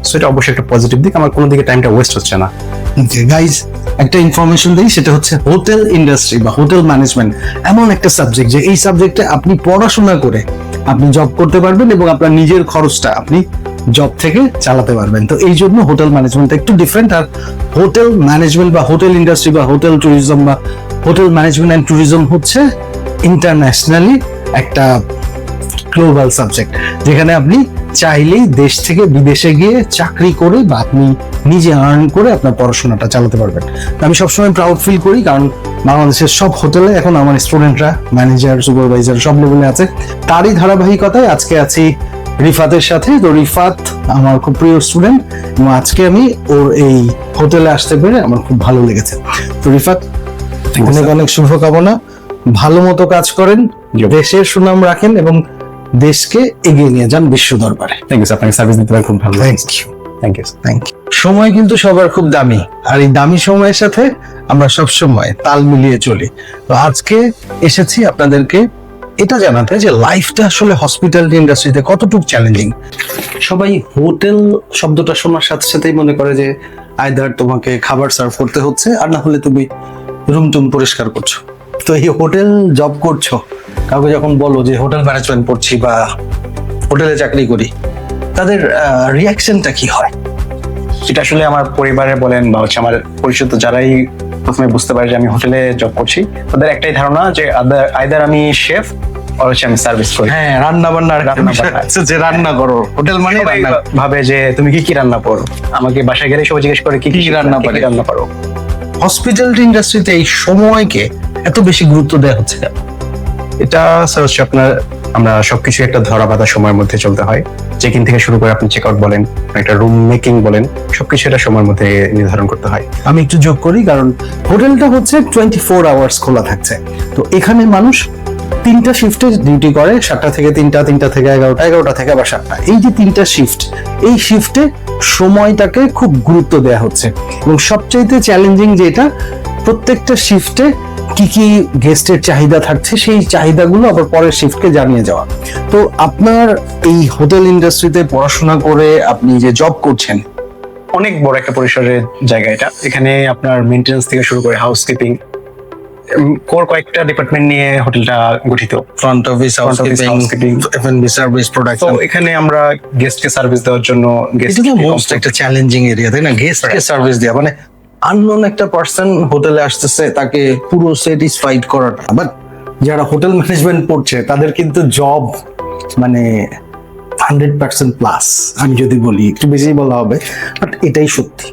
So এটা অবশ্যই একটা পজিটিভ দিক, আমার কোনো দিকে টাইমটা ওয়েস্ট হচ্ছে না। গাইজ, একটা ইনফরমেশন দিই, সেটা হচ্ছে হোটেল ইন্ডাস্ট্রি বা হোটেল ম্যানেজমেন্ট এমন একটা সাবজেক্ট যে এই সাবজেক্টে আপনি পড়াশোনা করে আপনি জব করতে পারবেন এবং আপনার নিজের খরচটা আপনি জব থেকে চালাতে পারবেন। তো এই জন্য হোটেল ম্যানেজমেন্টটা একটু ডিফারেন্ট। আর হোটেল ম্যানেজমেন্ট বা হোটেল ইন্ডাস্ট্রি বা হোটেল ট্যুরিজম বা হোটেল ম্যানেজমেন্ট অ্যান্ড ট্যুরিজম হচ্ছে ইন্টারন্যাশনালি একটা গ্লোবাল সাবজেক্ট, যেখানে আপনি চাইলেই দেশ থেকে বিদেশে গিয়ে চাকরি করে বা আপনি নিজে আর্ন করে আপনার পড়াশোনাটা চালাতে পারবেন। আমি সবসময় প্রাউড ফিল করি, কারণ বাংলাদেশের সব হোটেলে এখন আমার স্টুডেন্টরা ম্যানেজার, সুপারভাইজার সব লেভেলে আছে। তারই ধারাবাহিকতায় আজকে আছি রিফাতের সাথে। তো রিফাত আমার খুব প্রিয় স্টুডেন্ট এবং আজকে আমি ওর এই হোটেলে আসতে পেরে আমার খুব ভালো লেগেছে। তো রিফাত, অনেক অনেক শুভকামনা, ভালো মতো কাজ করেন, দেশের সুনাম রাখেন এবং দেশকে এগিয়ে নিয়ে যান বিশ্ব দরবারে। থ্যাংক ইউ স্যার, আপনাকে সার্ভিস দিতে পারে খুব ভালো। Thank you. Thank you. Thank you. সময় কিন্তু সবার খুব দামি, আর এই দামি সময়ের সাথে আমরা সব সময় তাল মিলিয়ে চলি। তো আজকে এসেছি আপনাদেরকে এটা জানাতে যে লাইফটা আসলে হসপিটালিটি ইন্ডাস্ট্রিতে কতটুকু চ্যালেঞ্জিং। সবাই হোটেল শব্দটা শোনার সাথে সাথেই মনে করে যে আইদার তোমাকে খাবার সার্ভ করতে হচ্ছে, আর না হলে তুমি রুম টুম পরিষ্কার করছো। তো এই হোটেল জব করছো, কাউকে যখন বলো যে হোটেল ম্যানেজমেন্ট পড়ছি বা হোটেলে চাকরি করি, তাদের রিয়াকশনটা কি হয়? এটা আসলে আমার পরিবারে বলেন বা হচ্ছে আমার পরিচিত যারাই প্রথমে বুঝতে পারে যে আমি হোটেলে জব করছি, তাদের একটাই ধারণা যে আইদার আমি শেফ আর হচ্ছে আমি সার্ভিস করি। হ্যাঁ, রান্না বান্না যে রান্না করো, হোটেল মানে সবাই রান্না। ভাবে যে তুমি কি কি রান্না করো, আমাকে বাসায় গেলে সবাই জিজ্ঞেস করে কি কি রান্না পারো। হসপিটালিটি ইন্ডাস্ট্রিতে এই সময়কে এত বেশি গুরুত্ব দেওয়া হচ্ছে কেন? এটা স্যার হচ্ছে আপনার আমরা সবকিছু একটা ধরা বাঁধা সময়ের মধ্যে চলতে হয়। চেক ইন থেকে শুরু করে আপনি চেক আউট বলেন, একটা রুম মেকিং বলেন, সবকিছু একটা সময়ের মধ্যে নির্ধারণ করতে হয়। আমি একটু যোগ করি, কারণ হোটেলটা হচ্ছে 24 আওয়ার্স খোলা থাকছে। তো এখানে মানুষ 3টা শিফটে ডিউটি করে, 7টা থেকে 3টা, 3টা থেকে 11টা, 11টা থেকে আবার 7টা। এই যে 3টা শিফট, এই শিফটে সময়টাকে খুব গুরুত্ব দেওয়া হচ্ছে। এবং সবচাইতে চ্যালেঞ্জিং যেটা, প্রত্যেকটা শিফটে কি কি গেস্টের চাহিদা থাকছে, সেই চাহিদাগুলো আবার পরের শিফটকে জানিয়ে যাওয়া। তো আপনার এই হোটেল ইন্ডাস্ট্রিতে পড়াশোনা করে আপনি যে জব করছেন, অনেক বড় একটা পরিসরের জায়গা এটা। এখানে আপনার মেইনটেনেন্স থেকে শুরু করে হাউসকিপিং, কয়েকটা ডিপার্টমেন্ট নিয়ে হোটেলটা গঠিত। ফ্রন্ট অফিস, হাউসকিপিং, এফএনবি সার্ভিস, তো প্রোডাকশন। এখানে আমরা গেস্টকে সার্ভিস দেওয়ার জন্য এটা তো মোস্ট একটা চ্যালেঞ্জিং এরিয়া, তাই না? গেস্টকে সার্ভিস দেওয়া মানে আননোন একটা পার্সন হোটেলে আসতেছে, তাকে পুরো স্যাটিসফাইড করাটা। বাট যারা হোটেল ম্যানেজমেন্ট পড়ছে তাদের কিন্তু জব মানে 100% প্লাস। আমি যদি বলি, একটু বেশি বলা হবে, বাট এটাই সত্যি।